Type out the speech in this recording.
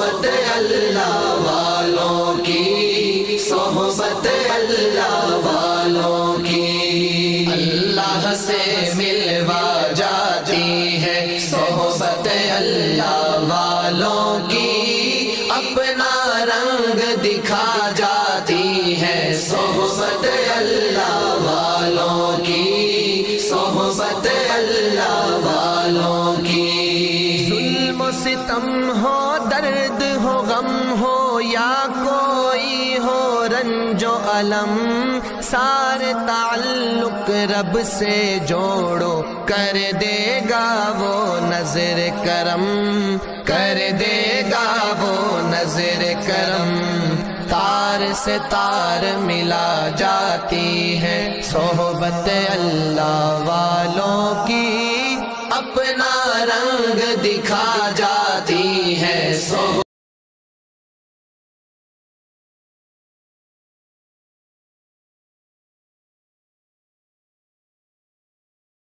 صحبت اللہ والوں کی، صحبت اللہ والوں کی، اللہ سے ملوا جاتی ہے صحبت اللہ والوں کی، اپنا رنگ دکھا جاتی ہے صحبت اللہ والوں کی، صحبت اللہ والوں کی۔ ظلم و ستم ہو، درد ہو، غم ہو، یا کوئی ہو رنج و الم، سارے تعلق رب سے جوڑو، کر دے گا وہ نظر کرم، کر دے گا وہ نظر کرم۔ تار سے تار ملا جاتی ہے صحبت اللہ والوں کی، اپنا رنگ دکھا جاتی